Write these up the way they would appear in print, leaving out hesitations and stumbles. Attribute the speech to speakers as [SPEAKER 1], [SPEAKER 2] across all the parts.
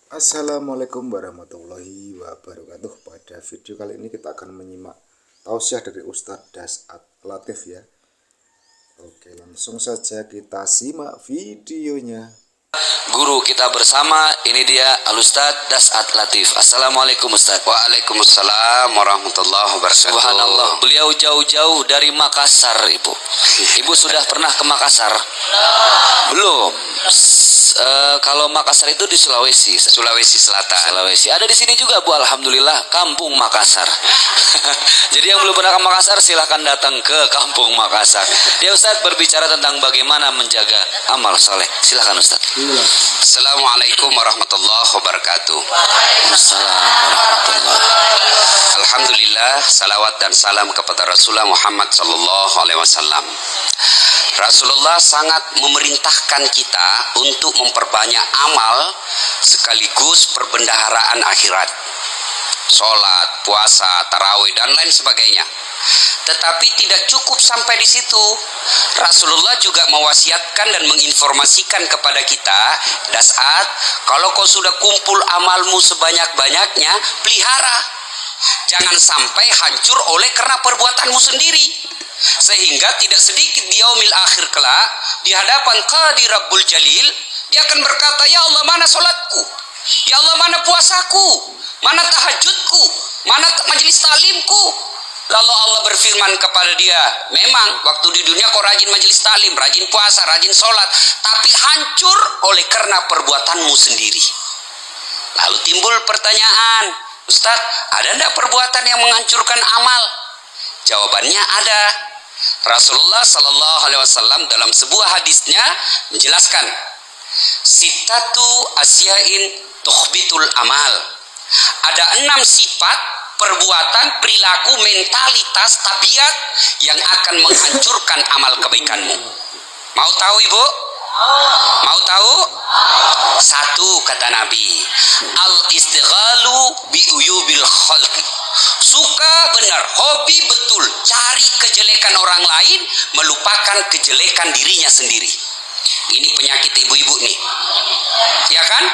[SPEAKER 1] Assalamualaikum warahmatullahi wabarakatuh. Pada video kali ini kita akan menyimak tausiah dari Ustadz Dasat Latif ya. Oke, langsung saja kita simak videonya.
[SPEAKER 2] Guru kita bersama, ini dia Al-Ustadz Dasat Latif. Assalamualaikum Ustadz.
[SPEAKER 3] Waalaikumsalam warahmatullahi wabarakatuh.
[SPEAKER 2] Subhanallah, beliau jauh-jauh dari Makassar, Ibu. Ibu sudah pernah ke Makassar? Belum. Kalau Makassar itu di Sulawesi.
[SPEAKER 3] Sulawesi Selatan.
[SPEAKER 2] Sulawesi. Ada di sini juga, Bu. Alhamdulillah, Kampung Makassar. Jadi yang belum pernah ke Makassar silahkan datang ke Kampung Makassar. Ya Ustadz, berbicara tentang bagaimana menjaga amal soleh. Silahkan Ustadz.
[SPEAKER 3] Assalamualaikum warahmatullahi wabarakatuh. Alhamdulillah, salawat dan salam kepada Rasulullah Muhammad sallallahu alaihi wasallam. Rasulullah sangat memerintahkan kita untuk memperbanyak amal sekaligus perbendaharaan akhirat. Sholat, puasa, tarawih dan lain sebagainya. Tetapi tidak cukup sampai di situ. Rasulullah juga mewasiatkan dan menginformasikan kepada kita, Dasat, kalau kau sudah kumpul amalmu sebanyak-banyaknya, pelihara. Jangan sampai hancur oleh karena perbuatanmu sendiri. Sehingga tidak sedikit di yaumil akhir kelak, di hadapan Qadi Rabbul Jalil, dia akan berkata, ya Allah, mana sholatku? Ya Allah, mana puasaku? Mana tahajudku? Mana majelis talimku? Lalu Allah berfirman kepada dia, memang waktu di dunia kau rajin majelis talim, rajin puasa, rajin sholat, tapi hancur oleh karena perbuatanmu sendiri. Lalu timbul pertanyaan, Ustadz, ada enggak perbuatan yang menghancurkan amal? Jawabannya ada. Rasulullah Sallallahu Alaihi Wasallam dalam sebuah hadisnya menjelaskan, sitatu asyain tukhbitul amal. Ada 6 sifat, perbuatan, perilaku, mentalitas, tabiat yang akan menghancurkan amal kebaikanmu. Mau tahu Ibu? Mau tahu? 1, kata Nabi, al-istighalu bi uyubil khalqi. Suka benar, hobi betul, cari kejelekan orang lain, melupakan kejelekan dirinya sendiri. Ini penyakit ibu-ibu nih, ya kan?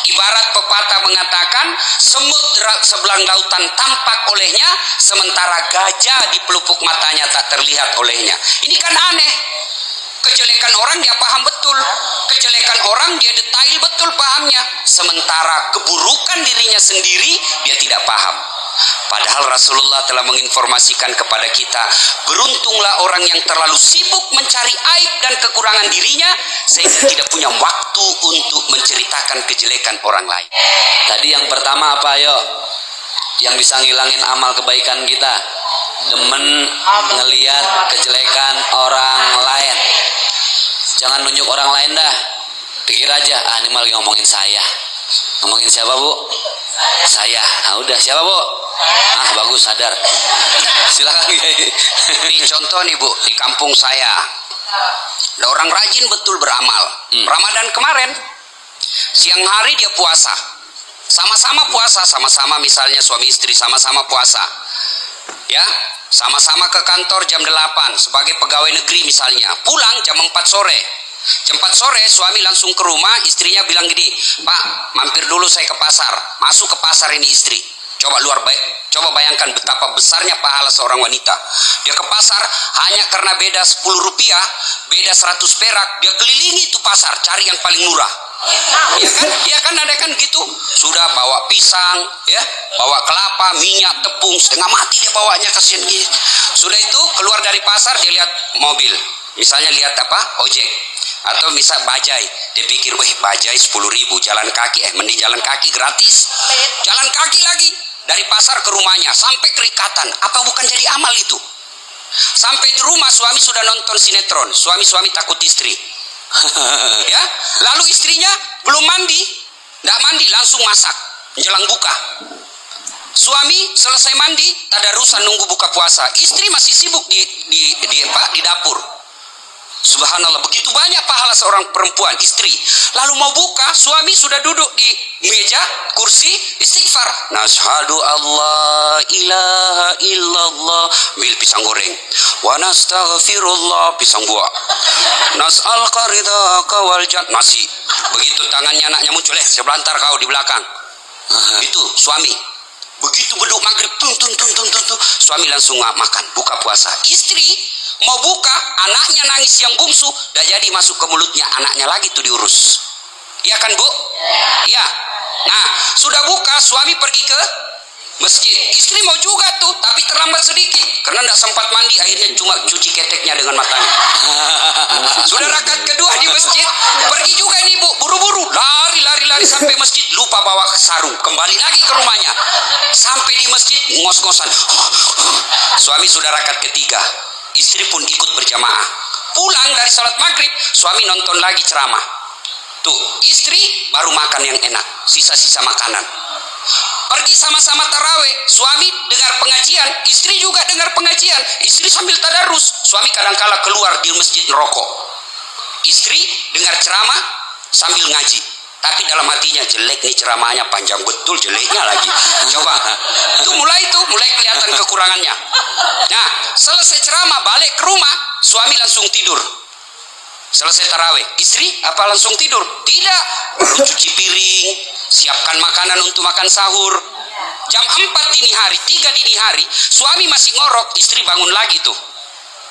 [SPEAKER 3] Ibarat pepatah mengatakan, semut sebelang lautan tampak olehnya, sementara gajah di pelupuk matanya tak terlihat olehnya. Ini kan aneh. Kejelekan orang dia paham betul, kejelekan orang dia detail betul pahamnya, sementara keburukan dirinya sendiri dia tidak paham. Padahal Rasulullah telah menginformasikan kepada kita, beruntunglah orang yang terlalu sibuk mencari aib dan kekurangan dirinya sehingga tidak punya waktu untuk menceritakan kejelekan orang lain.
[SPEAKER 2] Tadi yang pertama apa, ayo? Yang bisa ngilangin amal kebaikan kita, demen ngeliat kejelekan orang lain. Jangan nunjuk orang lain dah. Pikir aja, ini malah lagi ngomongin saya. Ngomongin siapa, Bu? Saya. Udah, siapa, Bu? Bagus, sadar. Silakan.
[SPEAKER 3] Ini contoh nih, Bu, di kampung saya ada orang rajin betul beramal. Ramadan kemarin siang hari dia puasa, sama-sama puasa, sama-sama misalnya suami istri sama-sama puasa, ya, sama-sama ke kantor jam 8 sebagai pegawai negeri misalnya, pulang jam 4 sore. Jam 4 sore suami langsung ke rumah, istrinya bilang gini, Pak, mampir dulu saya ke pasar. Masuk ke pasar ini istri. Coba bayangkan betapa besarnya pahala seorang wanita. Dia ke pasar hanya karena beda 10 rupiah, beda 100 perak, dia kelilingi itu pasar cari yang paling murah. Ya kan ada kan gitu. Sudah bawa pisang, ya, bawa kelapa, minyak, tepung, setengah mati dia bawanya, kasihan gitu. Sudah itu keluar dari pasar dia lihat mobil, misalnya lihat apa, ojek, atau misal bajai, dia pikir, bajai 10.000, jalan kaki, mending jalan kaki gratis, jalan kaki lagi dari pasar ke rumahnya sampai kerikatan. Apa bukan jadi amal itu? Sampai di rumah suami sudah nonton sinetron, suami takut istri. Ya, lalu istrinya belum mandi, tidak mandi langsung masak menjelang buka. Suami selesai mandi, tadarusan nunggu buka puasa. Istri masih sibuk di dapur. Subhanallah, begitu banyak pahala seorang perempuan, istri. Lalu mau buka, suami sudah duduk di meja, kursi, istighfar. Nashhadu Allah ilaha illallah, bil pisang goreng. Wa nastaghfirullah, pisang buah. Nas'al qaridaka wal nasi. Begitu tangannya anaknya muncul, sebelantar kau di belakang. Itu suami. Begitu beduk maghrib, suami langsung makan, buka puasa. Istri mau buka, anaknya nangis yang bungsu, dah jadi masuk ke mulutnya, anaknya lagi tuh diurus. Iya kan Bu? Iya. Nah, sudah buka, suami pergi ke masjid. Istri mau juga tuh, tapi terlambat sedikit karena tidak sempat mandi, akhirnya cuma cuci keteknya dengan matanya. Sudah rakaat kedua di masjid, pergi juga nih Bu, buru-buru, lari sampai masjid, lupa bawa sarung, kembali lagi ke rumahnya. Sampai di masjid ngos-ngosan. Suami sudah rakaat ketiga, istri pun ikut berjamaah. Pulang dari salat maghrib, suami nonton lagi ceramah. Tuh, istri baru makan yang enak, sisa-sisa makanan. Pergi sama-sama taraweh, suami dengar pengajian, istri juga dengar pengajian. Istri sambil tadarus, suami kadangkala keluar di masjid ngerokok. Istri dengar ceramah sambil ngaji, tapi dalam hatinya, jelek nih ceramahnya, panjang betul jeleknya lagi. Coba, mulai kelihatan kekurangannya. Nah, selesai ceramah balik ke rumah, suami langsung tidur. Selesai taraweh, istri apa langsung tidur? Tidak, cuci piring, siapkan makanan untuk makan sahur. Jam 4 dini hari, 3 dini hari, suami masih ngorok, istri bangun lagi tuh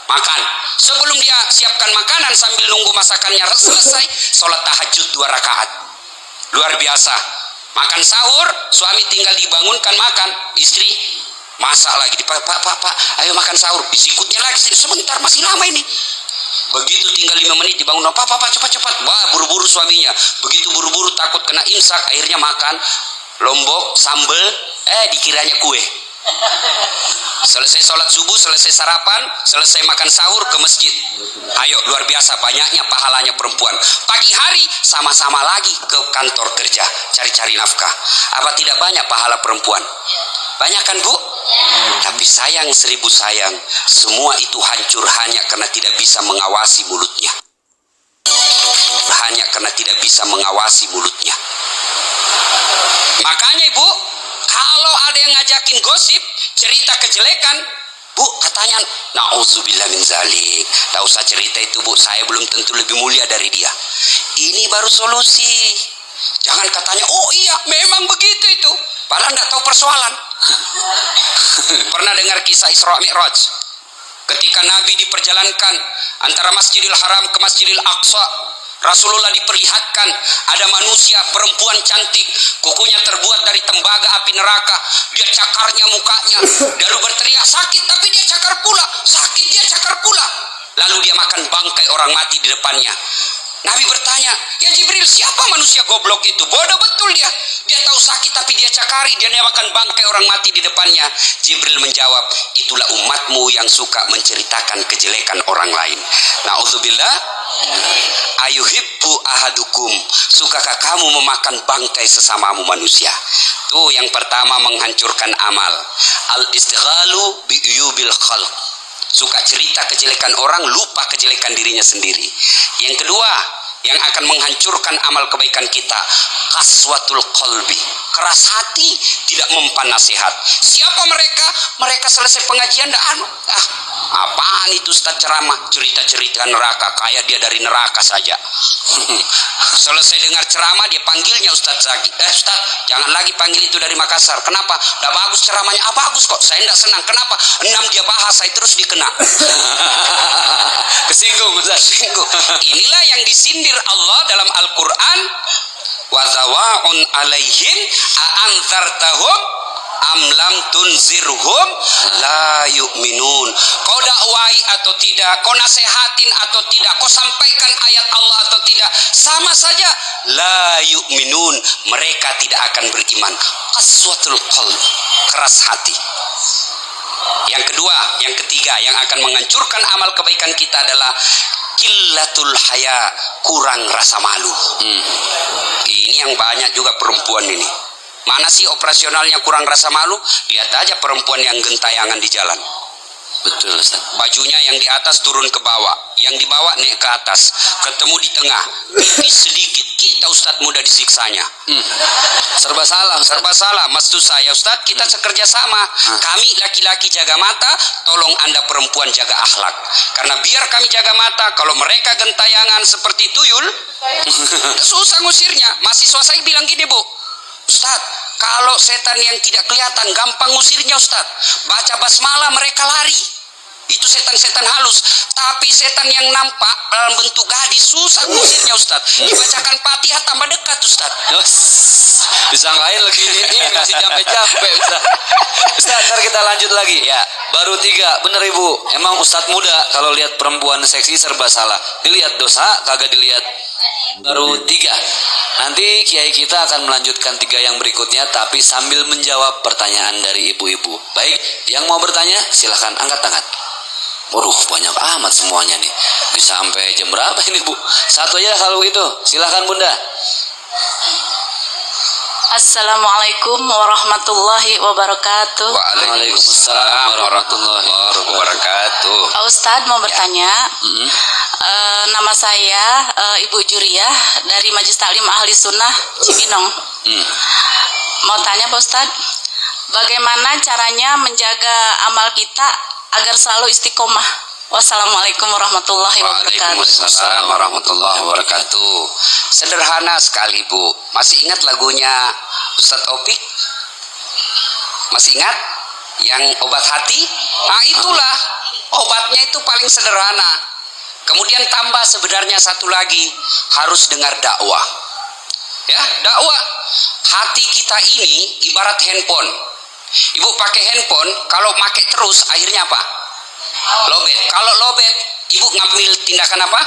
[SPEAKER 3] makan. Sebelum dia siapkan makanan sambil nunggu masakannya selesai, sholat tahajud 2 rakaat. Luar biasa. Makan sahur, suami tinggal dibangunkan makan, istri masak lagi. Pak, ayo makan sahur. Disikutnya lagi, sebentar masih lama ini. Begitu tinggal 5 menit dibangun, Pak, cepat. Wah, buru-buru suaminya. Begitu buru-buru takut kena imsak, akhirnya makan lombok, sambel, dikiranya kue. Selesai sholat subuh, selesai sarapan, selesai makan sahur, ke masjid. Ayo, luar biasa banyaknya pahalanya perempuan. Pagi hari sama-sama lagi ke kantor kerja, cari-cari nafkah. Apa tidak banyak pahala perempuan? Banyak kan Bu? Tapi sayang 1000 sayang, semua itu hancur hanya karena tidak bisa mengawasi mulutnya. Hanya karena tidak bisa mengawasi mulutnya. Makanya Ibu, kalau ada yang ngajakin gosip, cerita kejelekan, Bu, katanya, na'udzubillah min zalik. Tak usah cerita itu Bu, saya belum tentu lebih mulia dari dia. Ini baru solusi. Jangan katanya, oh iya memang begitu itu, padahal tidak tahu persoalan. Pernah dengar kisah Isra Mi'raj? Ketika Nabi diperjalankan antara Masjidil Haram ke Masjidil Aqsa, Rasulullah diperlihatkan ada manusia perempuan cantik, kukunya terbuat dari tembaga api neraka, dia cakarnya mukanya, lalu berteriak sakit, tapi dia cakar pula, sakit dia cakar pula. Lalu dia makan bangkai orang mati di depannya. Nabi bertanya, ya Jibril, siapa manusia goblok itu? Bodoh betul dia. Dia tahu sakit tapi dia cakari, dia makan bangkai orang mati di depannya. Jibril menjawab, itulah umatmu yang suka menceritakan kejelekan orang lain. Na'udzubillah. Ayuhibbu ahadukum, sukakah kamu memakan bangkai sesamamu manusia? Tuh yang pertama, menghancurkan amal. Al-istighalu bi'uyubil khalq, suka cerita kejelekan orang, lupa kejelekan dirinya sendiri. Yang kedua, yang akan menghancurkan amal kebaikan kita, kaswatul qalbi, keras hati, tidak mempan nasihat. Siapa mereka? Mereka selesai pengajian apaan itu Ustaz ceramah, cerita-cerita neraka, kayak dia dari neraka saja. Selesai dengar ceramah, dia panggilnya Ustaz lagi. Ustaz, jangan lagi panggil itu dari Makassar. Kenapa? Udah bagus ceramahnya. Bagus kok, saya tidak senang. Kenapa? 6 dia bahas, saya terus dikena. Kesinggung Ustaz. Inilah yang disindir Allah dalam Al-Quran, wa zawa'un alaihim a'anzartahum am lam tunzirhum la yu'minun. Kau dakwai atau tidak, kau nasehatin atau tidak, kau sampaikan ayat Allah atau tidak, sama saja, la yu'minun, mereka tidak akan beriman. Qaswatul qalb, keras hati. Yang kedua, yang ketiga, yang akan menghancurkan amal kebaikan kita adalah qillatul haya, kurang rasa malu. Ini yang banyak juga perempuan ini. Mana sih operasionalnya kurang rasa malu? Lihat aja perempuan yang gentayangan di jalan. Betul Ustaz. Bajunya yang di atas turun ke bawah, yang dibawa naik ke atas, ketemu di tengah, tipis sedikit, kita Ustadz mudah disiksanya.
[SPEAKER 2] Serba salah, Ustadz.
[SPEAKER 3] Serba salah, maksud saya Ustadz, kita sekerja sama. Kami laki-laki jaga mata, tolong Anda perempuan jaga akhlak. Karena biar kami jaga mata, kalau mereka gentayangan seperti tuyul, susah ngusirnya. Mahasiswa saya bilang gini, Bu, Ustadz, kalau setan yang tidak kelihatan gampang ngusirnya Ustadz. Baca basmalah mereka lari. Itu setan-setan halus. Tapi setan yang nampak dalam bentuk gadis susah ngusirnya Ustadz. Dibacakan Fatihah tambah dekat Ustadz.
[SPEAKER 2] Disangkain lagi ini masih capek-capek Ustadz. Ustadz, ntar kita lanjut lagi.
[SPEAKER 3] Ya.
[SPEAKER 2] Baru 3, bener Ibu. Emang Ustadz muda kalau lihat perempuan seksi serba salah. Dilihat dosa, kagak dilihat. Baru 3. Nanti kiai kita akan melanjutkan 3 yang berikutnya, tapi sambil menjawab pertanyaan dari ibu-ibu. Baik, yang mau bertanya silahkan angkat tangan. Waduh, banyak amat semuanya nih. Bisa sampai jam berapa ini, Bu? Satu aja kalau gitu. Silahkan Bunda.
[SPEAKER 4] Assalamualaikum warahmatullahi wabarakatuh.
[SPEAKER 3] Waalaikumsalam warahmatullahi wabarakatuh.
[SPEAKER 4] Pak Ustadz mau bertanya. Nama saya Ibu Juriyah dari Majelis Taklim Ahli Sunnah Cibinong. Mau tanya Pak Ustadz, bagaimana caranya menjaga amal kita agar selalu istiqomah? Wassalamualaikum warahmatullahi wabarakatuh.
[SPEAKER 3] Waalaikumsalam warahmatullahi wabarakatuh. Sederhana sekali, Bu. Masih ingat lagunya Ustadz Taufik? Masih ingat? Yang obat hati? Nah, itulah obatnya, itu paling sederhana. Kemudian tambah sebenarnya satu lagi, harus dengar dakwah. Ya, dakwah. Hati kita ini ibarat handphone. Ibu pakai handphone, kalau pakai terus akhirnya apa? Lobet. Kalau lobet, ibu ngambil tindakan apa?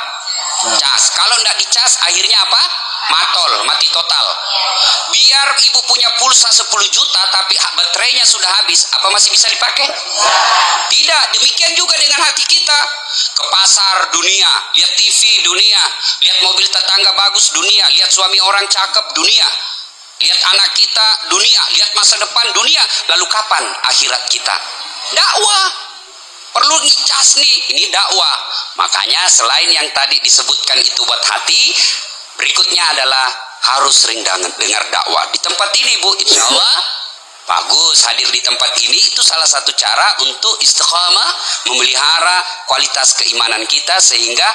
[SPEAKER 3] Cas. Kalau tidak dicas akhirnya apa? Matol, mati total. Biar ibu punya pulsa 10 juta tapi baterainya sudah habis, apa masih bisa dipakai? Tidak. Demikian juga dengan hati kita. Ke pasar dunia, lihat TV dunia, lihat mobil tetangga bagus dunia, lihat suami orang cakep dunia, lihat anak kita dunia, lihat masa depan dunia. Lalu kapan akhirat kita? Dakwah. Perlu ngicas nih, ini dakwah. Makanya selain yang tadi disebutkan itu buat hati, berikutnya adalah harus sering dengar dakwah. Di tempat ini, Bu, insya Allah bagus hadir di tempat ini. Itu salah satu cara untuk istiqamah, memelihara kualitas keimanan kita sehingga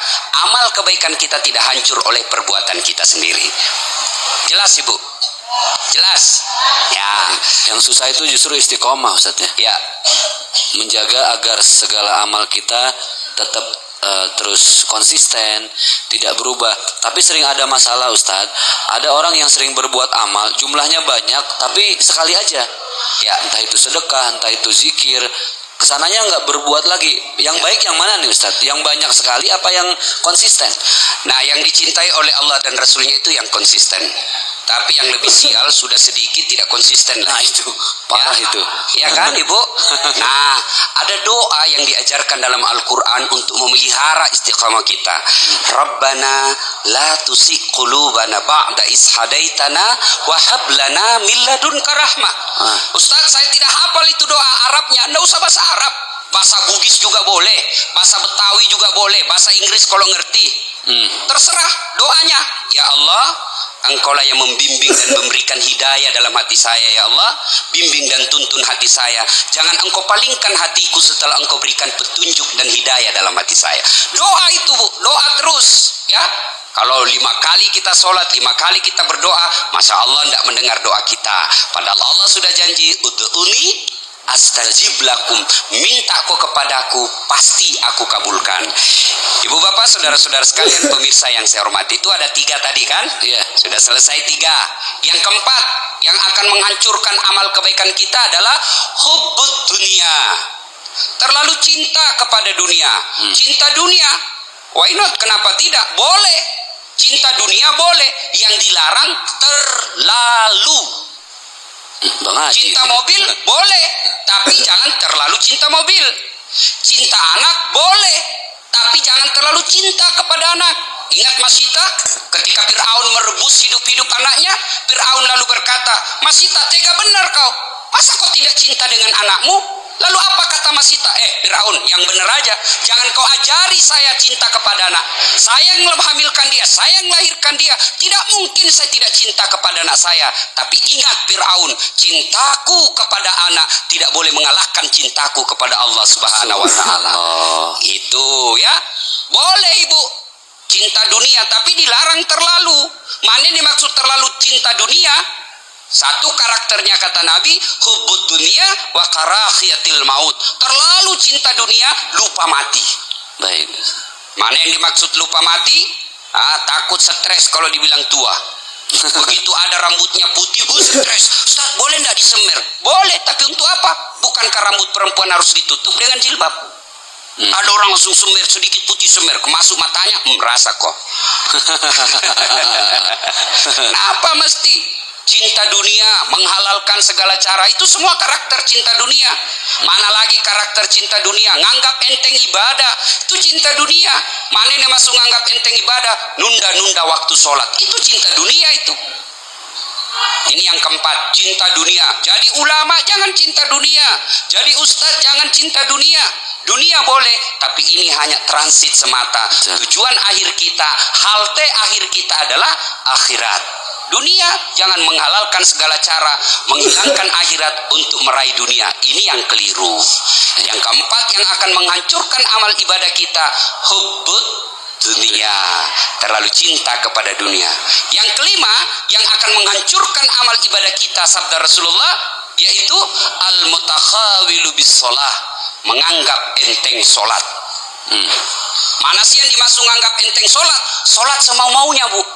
[SPEAKER 3] amal kebaikan kita tidak hancur oleh perbuatan kita sendiri. Jelas, Ibu? Jelas? Ya.
[SPEAKER 2] Yang susah itu justru istiqomah, Ustadz ya.
[SPEAKER 3] Ya.
[SPEAKER 2] Menjaga agar segala amal kita tetap terus konsisten, tidak berubah. Tapi sering ada masalah, Ustadz. Ada orang yang sering berbuat amal, jumlahnya banyak, tapi sekali aja. Ya, entah itu sedekah, entah itu zikir, kesananya nggak berbuat lagi. Yang baik yang mana nih, Ustadz? Yang banyak sekali apa yang konsisten?
[SPEAKER 3] Nah, yang dicintai oleh Allah dan Rasulnya itu yang konsisten. Tapi yang lebih sial sudah sedikit tidak konsisten lah.
[SPEAKER 2] Nah, itu parah
[SPEAKER 3] ya,
[SPEAKER 2] itu.
[SPEAKER 3] Ya kan, Ibu? Nah, ada doa yang diajarkan dalam Al-Quran untuk memelihara istiqamah kita. Rabbana la tusik qulubana ba'da is hadaitana wa hab lana min ladunka rahmah. Ustaz, saya tidak hafal itu doa Arabnya. Anda usah bahasa Arab. Bahasa Bugis juga boleh, bahasa Betawi juga boleh, bahasa Inggris kalau ngerti. Terserah doanya. Ya Allah, Engkaulah yang membimbing dan memberikan hidayah dalam hati saya, ya Allah. Bimbing dan tuntun hati saya. Jangan Engkau palingkan hatiku setelah Engkau berikan petunjuk dan hidayah dalam hati saya. Doa itu, Bu, doa terus, ya. Kalau 5 kali kita sholat, 5 kali kita berdoa, Masya Allah tidak mendengar doa kita. Padahal Allah sudah janji, ud'uni astajib lakum, minta kau kepadaku, pasti aku kabulkan. Ibu bapak, saudara-saudara sekalian, pemirsa yang saya hormati, itu ada 3 tadi kan?
[SPEAKER 2] Iya.
[SPEAKER 3] Sudah selesai 3. Yang keempat, yang akan menghancurkan amal kebaikan kita adalah hubbud dunia. Terlalu cinta kepada dunia. Cinta dunia, why not? Kenapa tidak? Boleh. Cinta dunia boleh. Yang dilarang terlalu. Cinta mobil boleh, tapi jangan terlalu cinta mobil. Cinta anak boleh, tapi jangan terlalu cinta kepada anak. Ingat Masita, ketika Fir'aun merebus hidup-hidup anaknya, Fir'aun lalu berkata, Masita, tega benar kau. Masa kau tidak cinta dengan anakmu? Lalu apa kata Masita? Firaun, yang benar aja. Jangan kau ajari saya cinta kepada anak. Saya yang menghamilkan dia, saya yang melahirkan dia. Tidak mungkin saya tidak cinta kepada anak saya. Tapi ingat Firaun, cintaku kepada anak tidak boleh mengalahkan cintaku kepada Allah Subhanahu wa taala. Itu ya. Boleh ibu cinta dunia, tapi dilarang terlalu. Mana yang dimaksud terlalu cinta dunia? Satu karakternya kata Nabi, hubbud dunia wa karahiyatil maut. Terlalu cinta dunia, lupa mati.
[SPEAKER 2] Baik.
[SPEAKER 3] Mana yang dimaksud lupa mati? Takut stres kalau dibilang tua. Begitu ada rambutnya putih, stres. Ustaz, boleh tidak disemir? Boleh, tapi untuk apa? Bukankah rambut perempuan harus ditutup dengan jilbab? Ada orang langsung semir, sedikit putih semir, kemasuk matanya, merasa kok. Kenapa mesti? Cinta dunia, menghalalkan segala cara, itu semua karakter cinta dunia. Mana lagi karakter cinta dunia? Nganggap enteng ibadah, itu cinta dunia. Mana yang masuk nganggap enteng ibadah? Nunda-nunda waktu sholat, itu cinta dunia itu. Ini yang keempat, cinta dunia. Jadi ulama jangan cinta dunia, jadi ustadz jangan cinta dunia. Dunia boleh, tapi ini hanya transit semata. Tujuan akhir kita, halte akhir kita adalah akhirat. Dunia jangan menghalalkan segala cara, menghilangkan akhirat untuk meraih dunia. Ini yang keliru. Yang keempat yang akan menghancurkan amal ibadah kita, hubbud dunia, terlalu cinta kepada dunia. Yang kelima yang akan menghancurkan amal ibadah kita, sabda Rasulullah, yaitu al-mutakhawilu bis sholah, menganggap enteng sholat. Mana sih yang dimaksud menganggap enteng sholat? Sholat semau-maunya, bu.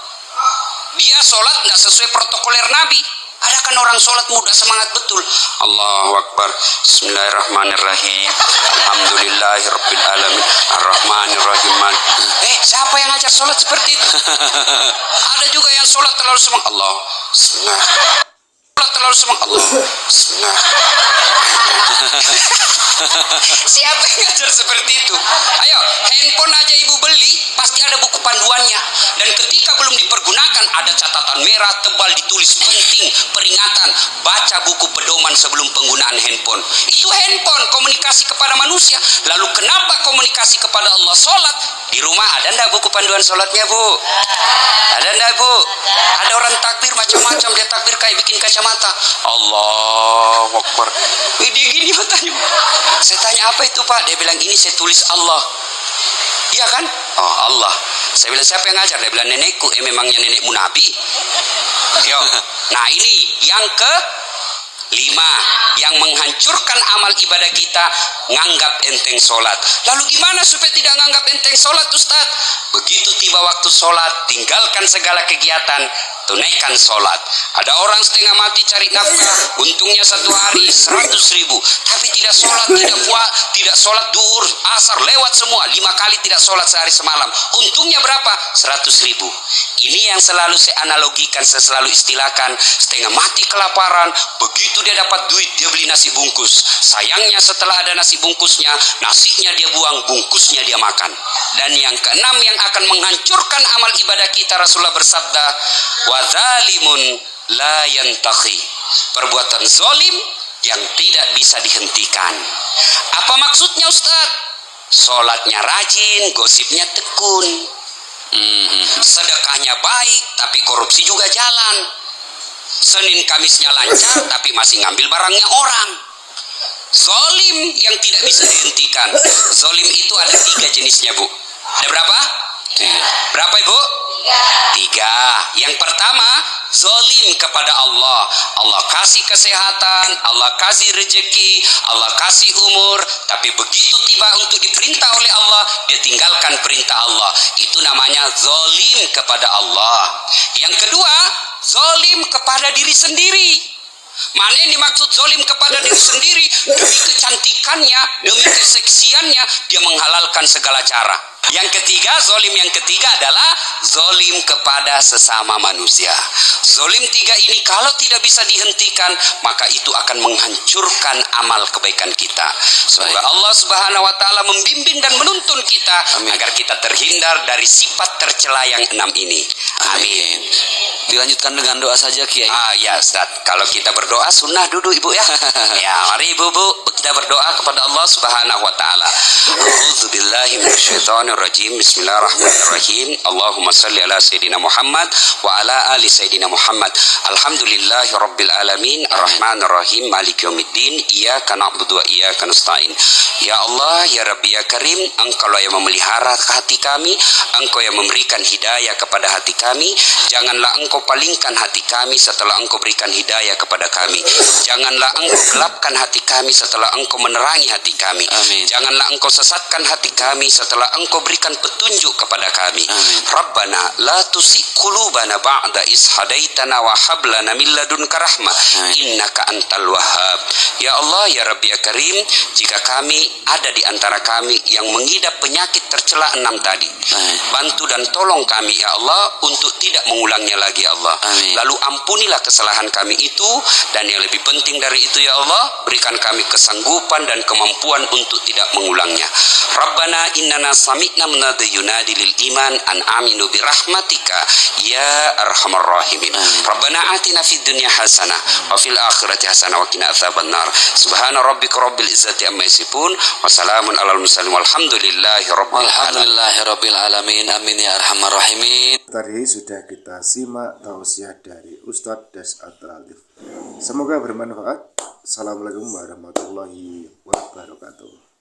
[SPEAKER 3] Dia sholat nggak sesuai protokoler Nabi. Ada kan orang sholat muda semangat betul. Allahu Akbar. Bismillahirrahmanirrahim. Alhamdulillahirabbil alamin. Arrahmanirrahim. Siapa yang ngajar sholat seperti itu? Ada juga yang sholat terlalu semangat. Allah. Bismillah. Sholat terlalu semangat. Allah. Bismillah. Siapa yang ngajar seperti itu? Ayo, handphone aja ibu beli, pasti ada buku panduannya. Dan ketika belum dipergunakan, ada catatan merah tebal ditulis penting, peringatan, baca buku pedoman sebelum penggunaan handphone. Itu handphone, komunikasi kepada manusia. Lalu kenapa komunikasi kepada Allah? Sholat. Di rumah ada enggak buku panduan sholatnya, bu? Ada enggak, bu? Ada orang takbir macam-macam, dia takbir kayak bikin kacamata. Allahu Akbar. Dia gini matanya. Saya tanya, apa itu pak? Dia bilang, ini saya tulis Allah. Iya kan? Oh, Allah. Saya bilang, siapa yang ngajar? Dia bilang, nenekku. Memangnya nenekmu nabi? Yo. Nah, ini yang ke-5 yang menghancurkan amal ibadah kita, nganggap enteng sholat. Lalu gimana supaya tidak nganggap enteng sholat, Ustaz? Begitu tiba waktu sholat, tinggalkan segala kegiatan, tunaikan sholat. Ada orang setengah mati cari nafkah, untungnya satu hari 100.000, tapi tidak sholat, tidak sholat duhur, asar, lewat semua, 5 kali tidak sholat sehari semalam. Untungnya berapa? 100.000. Ini yang selalu saya analogikan, saya selalu istilahkan, setengah mati kelaparan, begitu dia dapat duit, dia beli nasi bungkus. Sayangnya setelah ada nasi bungkusnya, nasinya dia buang, bungkusnya dia makan. Dan yang keenam yang akan menghancurkan amal ibadah kita, Rasulullah bersabda, wadzalimun la yantahi, perbuatan zalim yang tidak bisa dihentikan. Apa maksudnya, Ustaz? Sholatnya rajin, gosipnya tekun, sedekahnya baik, tapi korupsi juga jalan. Senin Kamisnya lancar, tapi masih ngambil barangnya orang. Zalim yang tidak bisa dihentikan. Zalim itu ada 3 jenisnya, bu. Ada berapa? Berapa, ibu? 3. Yang pertama, zalim kepada Allah. Allah kasih kesehatan, Allah kasih rezeki, Allah kasih umur, tapi begitu tiba untuk diperintah oleh Allah, dia tinggalkan perintah Allah. Itu namanya zalim kepada Allah. Yang kedua, zalim kepada diri sendiri. Mana yang dimaksud zalim kepada diri sendiri? Demi kecantikannya, demi keseksiannya, dia menghalalkan segala cara. Yang ketiga adalah zolim kepada sesama manusia. Zolim tiga ini kalau tidak bisa dihentikan, maka itu akan menghancurkan amal kebaikan kita. Semoga Allah Subhanahu wa taala membimbing dan menuntun kita agar kita terhindar dari sifat tercela yang 6 ini. Amin.
[SPEAKER 2] Dilanjutkan dengan doa saja, Kiai.
[SPEAKER 3] Ya Ustaz, kalau kita berdoa sunnah duduk Ibu ya. Ya, mari Ibu kita berdoa kepada Allah Subhanahu wa taala. A'udzubillahi minasyaitonirrajim. Bismillahirrahmanirrahim. Allahumma shalli ala sayidina Muhammad wa ala ali sayidina Muhammad. Alhamdulillahirabbil alamin, arrahmanirrahim, maliki yaumiddin, iyyaka na'budu wa iyyaka nasta'in. Ya Allah, ya Rabbi, ya Karim, Engkau yang memelihara hati kami, Engkau yang memberikan hidayah kepada hati kami. Janganlah Engkau palingkan hati kami setelah Engkau berikan hidayah kepada kami. Janganlah Engkau gelapkan hati kami setelah Engkau menerangi hati kami.
[SPEAKER 2] Amin.
[SPEAKER 3] Janganlah Engkau sesatkan hati kami setelah Engkau berikan petunjuk kepada kami.
[SPEAKER 2] Amin.
[SPEAKER 3] Rabbana la tusi qulubana ba'da is hadaitana wa hab lana min ladunka rahmah innaka antal wahhab. Ya Allah, ya Rabbi, ya Karim, jika kami ada di antara kami yang mengidap penyakit tercela 6 tadi, bantu dan tolong kami ya Allah untuk tidak mengulangnya lagi ya Allah.
[SPEAKER 2] Amin.
[SPEAKER 3] Lalu ampunilah kesalahan kami itu, dan yang lebih penting dari itu ya Allah, berikan kami kesanggupan dan kemampuan untuk tidak mengulangnya. Rabbana innana sami'na munadi yunadi lil iman an aminu birahmatika ya arhamar rahimin. Rabbana atina fid dunya hasanah wa fil akhirati hasanah wa qina adzabannar. Subhana rabbika rabbil izzati amma yasifun wa salamun alal mursalin walhamdulillahi
[SPEAKER 2] Rabbil alamin. Amin ya arhamar rahimin.
[SPEAKER 1] Tadi sudah kita simak tausiah dari Ustadz Das At-Latif. Semoga bermanfaat. Assalamualaikum warahmatullahi wabarakatuh.